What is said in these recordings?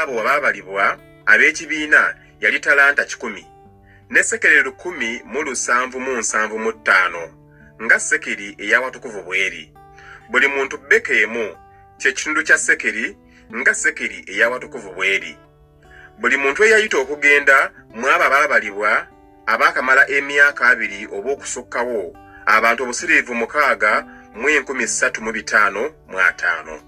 abo ababalibwa ab'ekibiina yali talanta 10 ne sekeri 1,775 nga sekeri ey'awatukuvu bweri. Buli muntu bbeka emu ky'ekitundu kya sekeri nga sekeri ey'awatukuvu bweri. Buli muntu eyayita okugenda mu abo abaabalibwa abaakamala emyaka 2 oba okusukkawo abantu obusiriivu 6,355.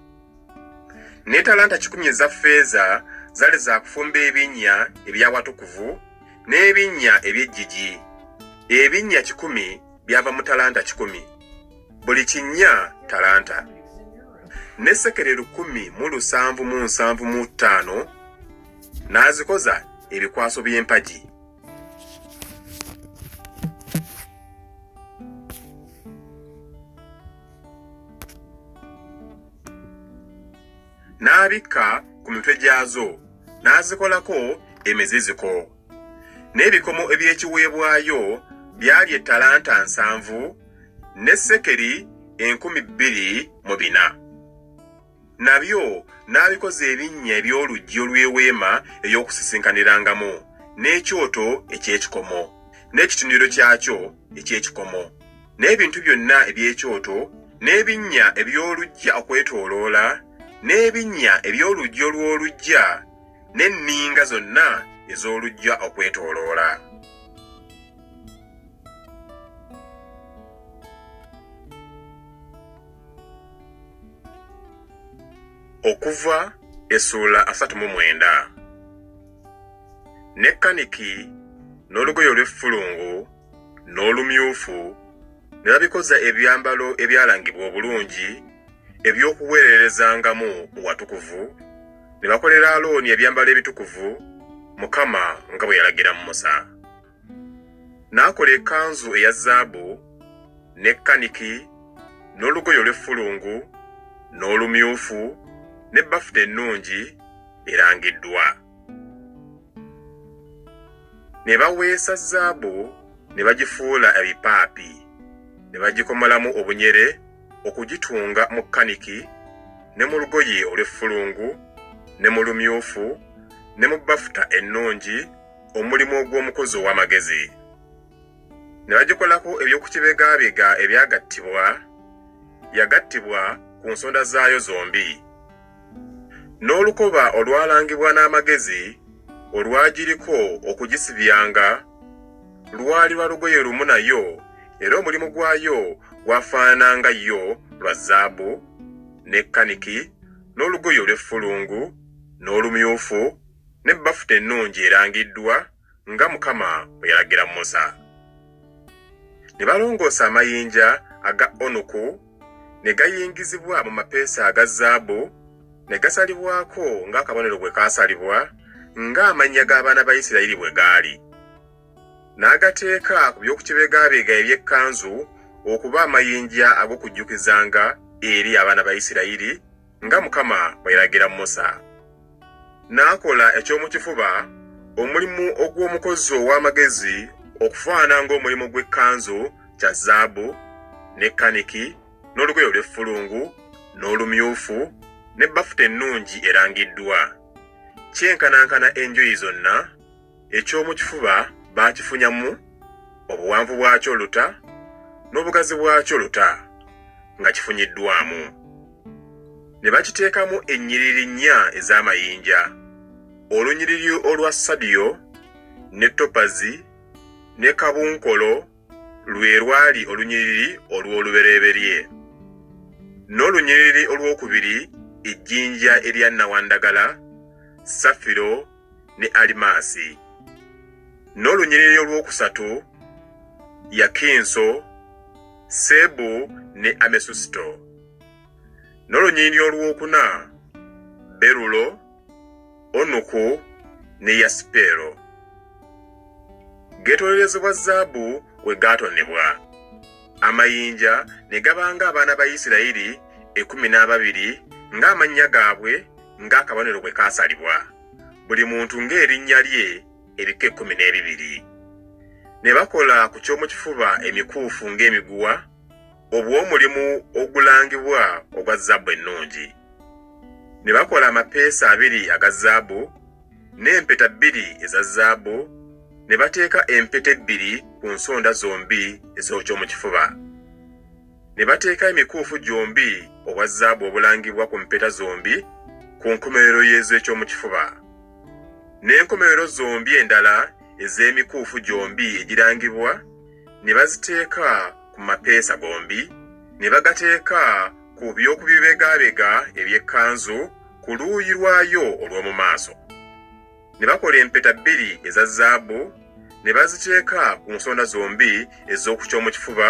Ne talanta 10 eza ffeeza zali za kufumba ebinnya eby'awatukuvu n'ebinnya eby'ejjigi. Ebinnya 10 byava mu talanta 10. Buli kinnya talanta. Ne sekeri 1,775 n'azikoza ebikwaso by'empagi. N'abikka ku mitwe gyazo n'azikolako emiziziko. N'ebikomo eby'ekiweebwayo byali ettalanta 7 ne sekeri 2,400. Nabyo n'abikoze ebinnya eby'oluggi olw'eweema ey'okusisinkaniramu n'ekyoto eky'ekikomo n'ekitundiro kyakyo eky'ekikomo n'ebintu byonna eby'ekyoto n'ebinnya eby'oluggya okwetooloola n'ebinnya eby'oluggi olw'oluggya n'enninga zonna ez'oluggya okwetooloola. Okuva essula 39. Ne kaniki n'olugoye olw'effulungu n'olumyufu ne babikoza ebyambalo ebyalangibwa obulungi eby'okuweererezangamu watukuvu ne bakolera Alooni ebyambalo ebitukuvu Mukama nga bwe yalagira Musa. N'akola ekkanzu eya zaabu ne kaniki n'olugoye olw'effulungu n'olumyufu ne bafuta ennungi erangiddwa. Ne baweesa zaabu ne bagifuula ebipaapi ne bagikomolamu obunyere okugitunga mu kaniki ne mu lugoye olw'effulungu ne mu lumyufu ne mu bafuta ennungi omulimu ogw'omukozi ow'amagezi. Ne bagikolako eby'okukibegaabega ebyagattibwa, yagattibwa ku nsonda zaayo zombi. N'olukoba olwalangibwa n'amagezi olwagiriko okugisibyanga lwali lwa lugoye lumu nayo, era omulimu gwayo gwafaananga yo lwa zaabu ne kaniki n'olugoye olw'effulungu n'olumyufu ne bafuta ennungi erangiddwa nga Mukama bwe yalagira Musa. Ne balongoosa amayinja aga onuku ne gayingizibwa mu mapeesa aga zaabu ne gasalibwako ng'akabonero bwe kaasalibwa ng'amannya g'abaana ba Isirayiri bwe gaali. N'agateeka ku by'okukibegaabega eby'ekkanzu okuba amayinja ag'okujjukizanga eri abaana ba Isirayiri nga Mukama bwe yalagira Musa. N'akola eky'omukifuba omulimu ogw'omukozi ow'amagezi okufaana ng'omulimu gw'ekkanzu kya zaabu ne kaniki n'olugoye olw'effulungu n'olumyufu ne bafuta ennungi erangiddwa. Kyenkanankana enjuyi zonna, eky'omukifuba baakifunyamu obuwanvu bwakyo luta n'obugazi bwakyo luta nga kifunyiddwamu. Ne bakiteekamu ennyiriri 4 ez'amayinja, olunyiriri olwa sadiyo ne topazi ne kabunkolo lwe lwali olunyiriri olw'olubereberye, n'olunyiriri olwokubiri ejjinja erya nnawandagala, safiro ne alimaasi, n'olunyiriri olwokusatu yakinso, sebu ne amesusito, n'olunyiriri olwokuna berulo, onuku ne yasipero. Geetolerezebwa zaabu we gaatonebwa. Amayinja ne gabanga abaana ba Isirayiri 12 ng'amannya gaabwe ng'akabonero bwe kaasalibwa, buli muntu ng'erinnya lye ebika 12. Ne bakola ku ky'omukifuba emikuufu ng'emiguwa obw'omulimu ogulangibwa ogwa zaabu ennungi. Ne bakola amapeesa 2 aga zaabu n'empeta 2 eza zaabu, ne bateeka empeta 2 ku nsonda zombi ez'oky'omu kifuba. Ne bateeka emikuufu gyombi obwa zaabu obulangibwa ku mpeta zombi ku nkomerero y'ez'eky'omu kifuba. N'enkomerero zombi endala ez'emikuufu gyombi egirangibwa ne baziteeka ku mapeesa gombi, ne bagateeka ku by'okubibegabega eby'ekkanzu ku luuyi lwayo olw'omu maaso. Ne bakola empeta 2 eza zaabu ne baziteeka ku nsonda zombi ez'oku ky'omu kifuba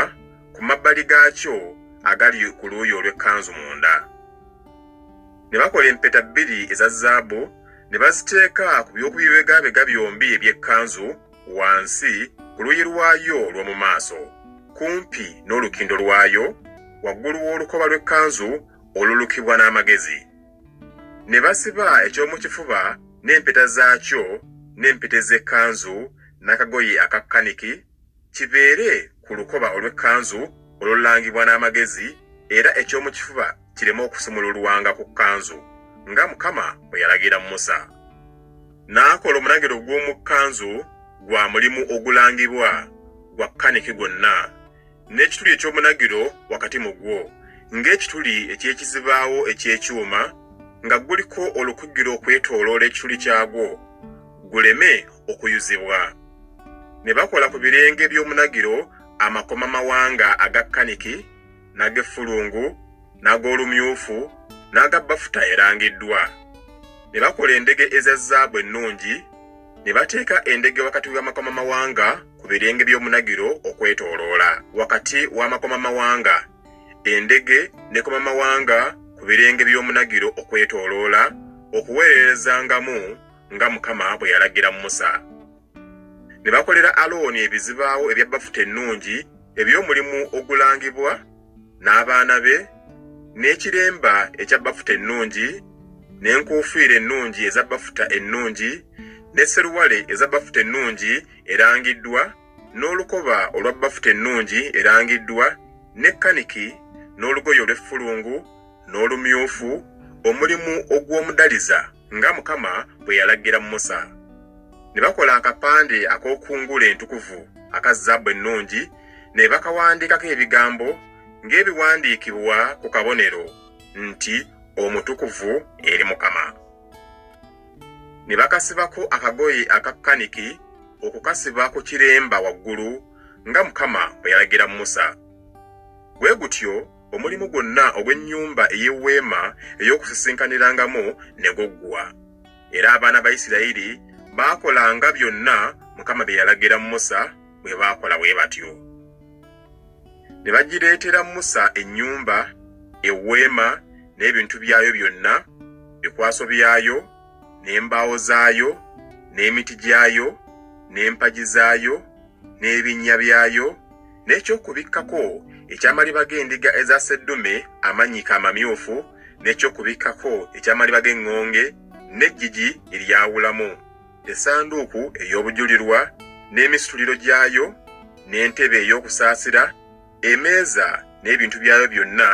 ku mabbali gaakyo agali ku luuyi olw'ekkanzu munda. Ne bakola empeta 2 eza zaabu ne baziteeka ku by'okubibegabega byombi eby'ekkanzu wansi ku luuyi lwayo olw'omu maaso, kumpi n'olukindo lwayo, waggulu w'olukoba lw'ekkanzu olulukibwa n'amagezi. Ne basiba eky'omu kifuba n'empeta zaakyo n'empeta z'ekkanzu n'akagoye aka kaniki kibeere ku lukoba olw'ekkanzu olulangibwa n'amagezi, era eky'omu kifuba kireme okusumululwanga ku kkanzu, nga Mukama bwe yalagira Musa. N'akola omunagiro gw'omu kkanzu gwa mulimu ogulangibwa gwa kaniki gwonna, n'ekituli eky'omunagiro wakati mu gwo, ng'ekituli eky'ekizibaawo eky'ekyuma, nga guliko olukugiro okwetooloola ekituli kyagwo, guleme okuyuzibwa. Ne bakola ku birenge by'omunagiro amakomamawanga aga kaniki, n'ag'effulungu, n'ag'olumyufu, n'aga bafuta erangiddwa. Ne bakola endege eza zaabu ennungi, ne bateeka endege wakati w'amakomamawanga ku birenge by'omunagiro okwetooloola. Wakati w'amakomamawanga, endege ne komamawanga ku birenge by'omunagiro okwetooloola, okuweererezangamu nga Mukama bwe yalagira Musa. Ne bakolera Alooni ebizibaawo ebya bafuta ennungi eby'omulimu ogulangibwa, n'abaana be, n'ekiremba ekya bafuta ennungi, n'enkuufiira ennungi eza bafuta ennungi, ne seruwale eza bafuta ennungi erangiddwa, n'olukoba olwa bafuta ennungi erangiddwa, ne kaniki, n'olugoye olw'effulungu, n'olumyufu, omulimu ogw'omudaliza nga Mukama bwe yalagira Musa. Ne bakola akapande ak'okungula entukuvu aka zaabu ennungi, ne bakawandiikako ebigambo ng'ebiwandiikibwa ku kabonero nti omutukuvu eri Mukama. Ne bakasibako akagoye aka kaniki okukasiba ku kiremba waggulu nga Mukama bwe yalagira Musa. Bwe gutyo omulimu gwonna ogw'ennyumba ey'eweema ey'okusisinkaniramu ne guggwa. Era abaana ba Isirayiri baakolanga byonna Mukama bye yalagira Musa bwe baakola bwe batyo. Ne bagireetera Musa ennyumba, eweema n'ebintu byayo byonna, bikwaso byayo, n'embaawo zaayo, n'emiti gyayo, n'empagi zaayo, n'ebinnya byayo, n'ekyokubikkako eky'amaliba g'endiga eza sseddume amannyika amamyufu, n'ekyokubikkako eky'amaliba g'eŋŋonge, n'eggigi eryawulamu, essanduuku ey'obujulirwa, n'emisituliro gyayo, n'entebe ey'okusaasira, emeeza n'ebintu byayo byonna,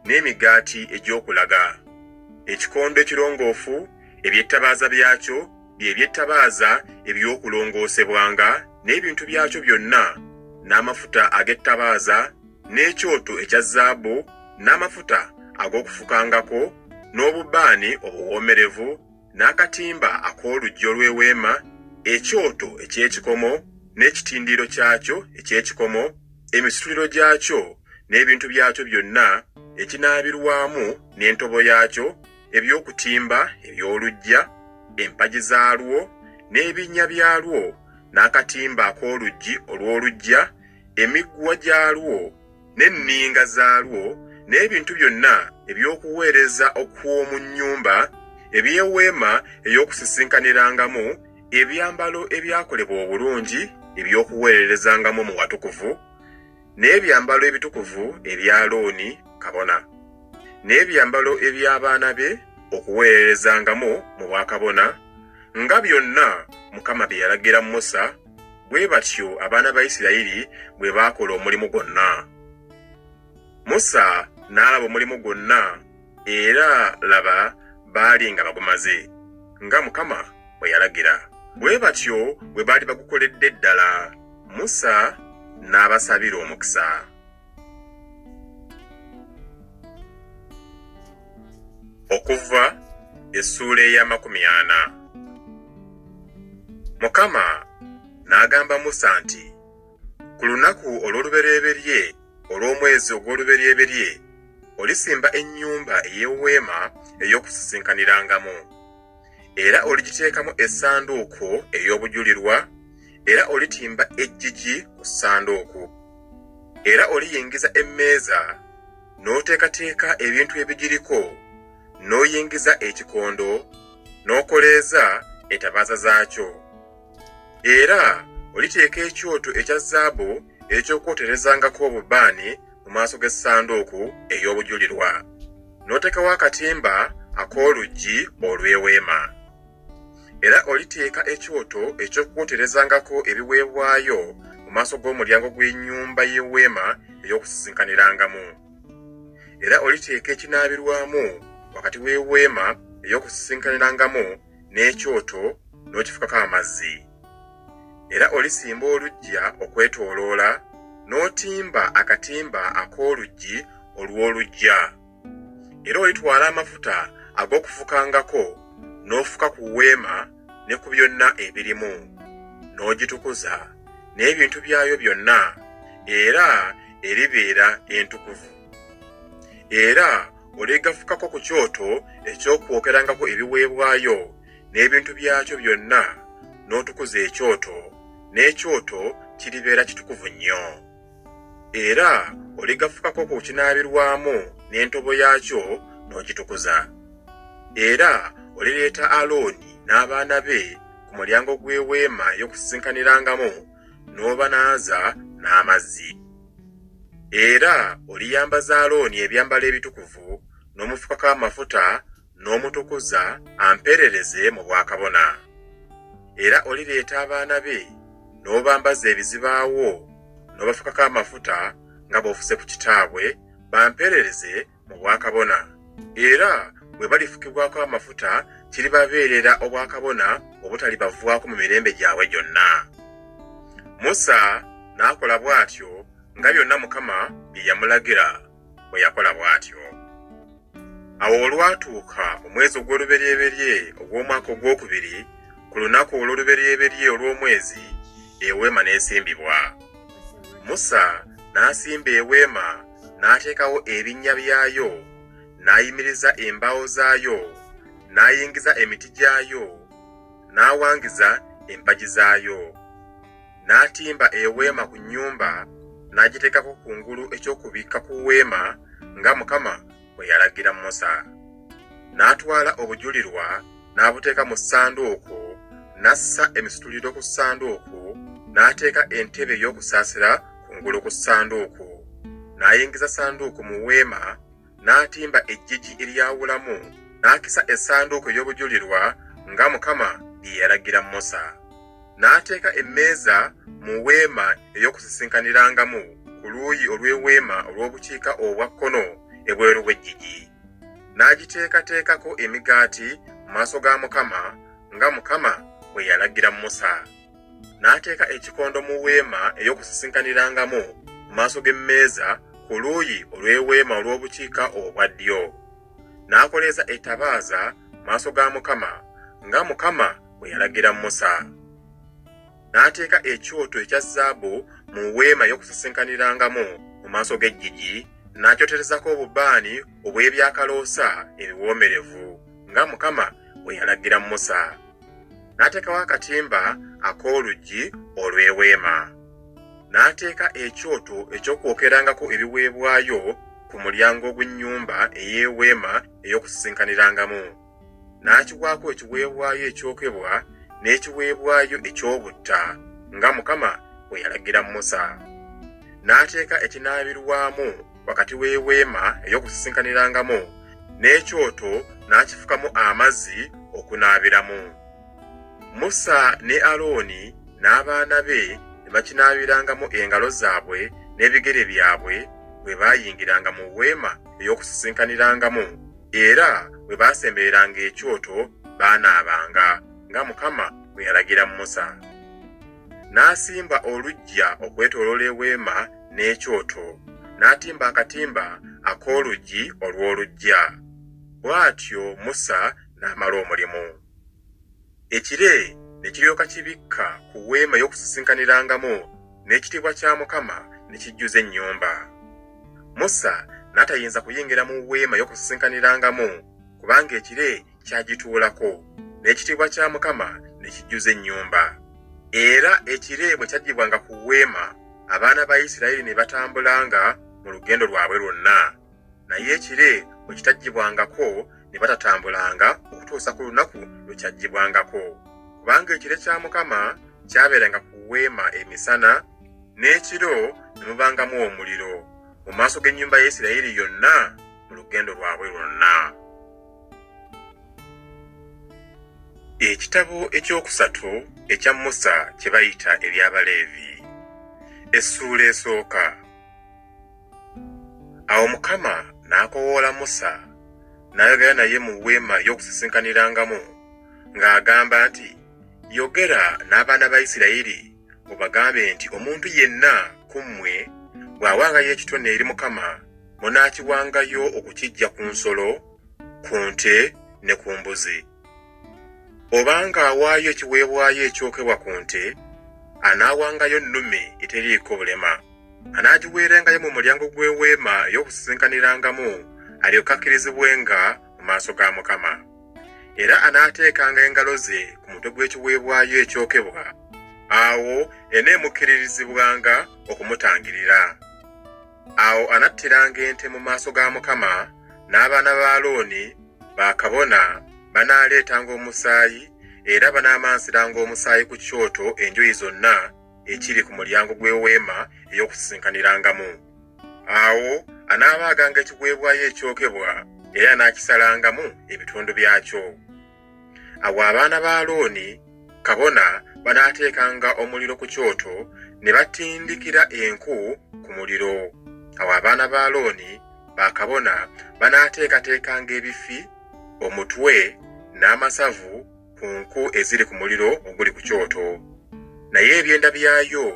n'emigaati egy'okulaga, ekikondo ekirongoofu, ebyettabaaza byakyo, bye byettabaaza eby'okulongoosebwanga, n'ebintu byakyo byonna, n'amafuta ag'ettabaaza, n'ekyoto ekya zaabu, n'amafuta ag'okufukangako, n'obubaani obuwoomerevu, n'akatimba ak'oluggi olw'eweema, ekyoto eky'ekikomo, n'ekitindiro kyakyo eky'ekikomo, emisituliro gyakyo, n'ebintu byakyo byonna, ekinaabirwamu n'entobo yaakyo, eby'okutimba eby'oluggya, empagi zaalwo, n'ebinnya byalwo, n'akatimba ak'oluggi olw'oluggya, emiguwa gyalwo, n'enninga zaalwo, n'ebintu byonna eby'okuweereza okw'omu nnyumba, eby'eweema ey'okusisinkanirangamo, ebyambalo ebyakolebwa obulungi eby'okuweererezangamu mu watukuvu, n'ebyambalo ebitukuvu ebya Alooni kabona, n'ebyambalo eby'abaana be okuweererezangamu mu bwakabona, nga byonna Mukama bye yalagira Musa, bwe batyo abaana ba Isirayiri bwe baakola omulimu gwonna. Musa n'alaba omulimu gwonna, era laba baali nga bagumaze nga Mukama bwe yalagira. Bwe batyo bwe baali bagukoledde ddala, Musa n'abasabira omukisa. Okuva essuula eya 40. Mukama n'agamba Musa nti, ku lunaku olw'olubereberye olw'omwezi ogw'olubereberye olisimba ennyumba ey'eweema ey'okusisinkanyirangamu, era oligiteekamu essanduuko ey'obujulirwa, era olitimba eggigi ku ssanduuku, era oliyingiza emmeeza n'oteekateeka ebintu ebigiriko, n'oyingiza ekikondo, n'okoleeza ettabaaza zaakyo. Era oliteeka ekyoto ekya zaabu eky'okwoterezangako obubaane mu maaso g'essanduuku ey'obujulirwa, n'oteekawo akatimba ak'oluggi olw'eweema. Era oliteeka ekyoto eky'okwoterezangako ebiweebwayo mu maaso g'omulyango gw'ennyumba y'eweema ey'okusisinkanyirangamu. Era oliteeka ekinaabirwamu wakati w'eweema ey'okusisinkanyirangamu n'ekyoto n'okifukako amazzi. Era olisimba oluggya okwetooloola, n'otimba akatimba ak'oluggi olw'oluggya. Era olitwala amafuta ag'okufukangako n'ofuka ku weema ne ku byonna ebirimu, n'ogitukuza n'ebintu byayo byonna, era eribeera entukuvu. Era oligafukako ku kyoto eky'okwokerangako ebiweebwayo n'ebintu byakyo byonna, n'otukuza ekyoto, n'ekyoto kiribeera kitukuvu nnyo. Era oligafukako ku kinaabirwamu n'entobo yaakyo n'ogitukuza. Era olireeta Alooni n'abaana be ku mulyango gw'eweema ey'okusisinkanyirangamu, n'obanaaza n'amazzi. Era oliyambaza Alooni ebyambalo ebitukuvu, n'omufukako amafuta, n'omutukuza ampeerereze mu bwakabona. Era olireeta abaana be n'obambaza ebizibaawo, n'obafukako amafuta nga bw'ofuse ku kitaabwe, bampeerereze mu bwakabona. Era bwe balifukibwako amafuta kiribabeerera obwakabona obutalibavwaako mu mirembe gyabwe gyonna. Musa n'akola bw'atyo nga byonna Mukama bye yamulagira bwe yakola bw'atyo. Awo olwatuuka omwezi ogw'olubereberye ogw'omwaka ogwokubiri, ku lunaku olw'olubereberye olw'omwezi, eweema n'esimbibwa. Musa n'asimba eweema, n'ateekawo ebinnya byayo, n'ayimiriza embaawo zaayo, n'ayingiza emiti gyayo, n'awangiza empagi zaayo. N'atimba eweema ku nnyumba, n'agiteekako kungulu eky'okubikka ku weema nga Mukama bwe yalagira Musa. N'atwala obujulirwa n'abuteeka mu ssanduuku, n'assa emisituliro ku ssanduuku, n'ateeka entebe ey'okusaasira kungulu ku ssanduuku. N'ayingiza ssanduuku mu weema, n'atimba eggigi eryawulamu, n'akisa essanduuku ey'obujulirwa nga Mukama bye yalagira Musa. N'ateeka emmeeza mu weema ey'okusisinkanyirangamu ku luuyi olw'eweema olw'obukiika obwa kkono ebweru w'eggigi. N'agiteekateekako emigaati mu maaso ga Mukama nga Mukama bwe yalagira Musa. N'ateeka ekikondo mu weema ey'okusisinkanyirangamu mu maaso g'emmeeza ku luuyi olw'eweema olw'obukiika obwa ddyo. N'akoleeza ettabaaza mu maaso ga Mukama nga Mukama bwe yalagira Musa. N'ateeka ekyoto ekya zaabu mu weema ey'okusisinkanyirangamu mu maaso g'eggigi, n'akyoterezako obubaani obw'ebyakaloosa ebiwoomerevu nga Mukama bwe yalagira Musa. N'ateekawo akatimba ak'oluggi olw'eweema. N'ateeka ekyoto eky'okwokerangako ebiweebwayo ku mulyango gw'ennyumba ey'eweema ey'okusisinkanyirangamu. N'akiwaako ekiweebwayo ekyokebwa n'ekiweebwayo eky'obutta nga Mukama bwe yalagira Musa. N'ateeka ekinaabirwamu wakati w'eweema ey'okusisinkanyirangamu, n'ekyoto n'akifukamu amazzi okunaabiramu. Musa ne Alooni n'abaana be ne bakinaabirangamu engalo zaabwe n'ebigere byabwe bwe baayingiranga mu weema ey'okusisinkanyirangamu, era bwe baasembereranga ekyoto baanaabanga nga Mukama bwe yalagira Musa. N'asimba oluggya okwetooloola eweema n'ekyoto, n'atimba akatimba ak'oluggi olw'oluggya. Bw'atyo Musa n'amala omulimu. Ekire ne kiryoka kibikka ku weema y'okusisinkaniramu, n'ekitiibwa kya Mukama ne kijjuza ennyumba. Musa n'atayinza kuyingira mu weema y'okusisinkaniramu kubanga ekire kyagituulako, n'ekitiibwa kya Mukama ne kijjuza ennyumba. Era ekire bwe kyaggyibwanga ku weema, abaana ba Isirayiri ne batambulanga mu lugendo lwabwe lwonna, naye ekire bwe kitaggyibwangako ne batatambulanga okutuusa ku lunaku lwe kyaggyibwangako, kubanga ekire kya Mukama kyabeeranga ku weema emisana, n'ekiro ne mubangamu omuliro mu maaso g'ennyumba ya Isirayiri yonna mu lugendo lwabwe lwonna. Ekitabo ekyokusatu ekya Musa kye bayita eby'Abaleevi. Essuula esooka. Awo Mukama n'akoowoola Musa n'ayogera naye mu weema y'okusisinkaniramu ng'agamba nti, yogera n'abaana ba Isirayiri obagambe nti omuntu yenna ku mmwe bw'awangayo ekitone eri Mukama, munaakiwangayo okukiggya ku nsolo, ku nte ne ku mbuzi. Obanga awaayo ekiweebwayo ekyokebwa ku nte, anaawangayo nnume eteriiko bulema. Anaagiweerengayo mu mulyango gw'eweema y'okusisinkaniramu alyoke akkirizibwenga mu maaso ga Mukama. Era anaateekanga engalo ze ku mutwe gw'ekiweebwayo ekyokebwa, awo eneemukkiririzibwanga okumutangirira. Awo anattiranga ente mu maaso ga Mukama, n'abaana ba Alooni bakabona banaaleetanga omusaayi, era banaamansiranga omusaayi ku kyoto enjuuyi zonna ekiri ku mulyango gw'eweema ey'okusisinkaniramu. Awo anaabaaganga ekiweebwayo ekyokebwa era anaakisalangamu ebitundu byakyo. Awo abaana ba Alooni kabona banaateekanga omuliro ku kyoto ne batindikira enku ku muliro. Awo abaana ba Alooni bakabona banaateekateekanga ebifi, omutwe n'amasavu ku nku eziri ku muliro oguli ku kyoto. Naye ebyenda byayo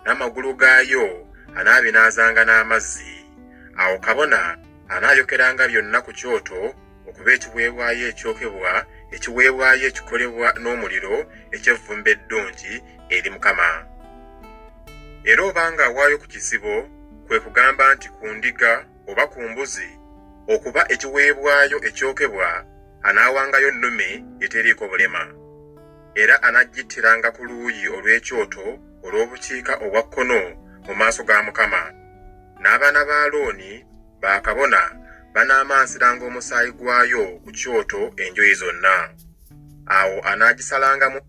n'amagulu gaayo anaabinaazanga n'amazzi. Awo kabona anaayokeranga byonna ku kyoto okuba ekiweebwayo ekyokebwa, ekiweebwayo ekikolebwa n'omuliro eky'evvumbe eddungi eri Mukama. Era obanga awaayo ku kisibo, kwe kugamba nti ku ndiga oba ku mbuzi, okuba ekiweebwayo ekyokebwa, anaawangayo nnume eteriiko bulema. Era anagittiranga ku luuyi olw'ekyoto olw'obukiika obwa kkono mu maaso ga Mukama. N'abaana ba Alooni bakabona banaamansiranga omusaayi gwayo ku kyoto enjuuyi zonna. Awo anaagisalangamu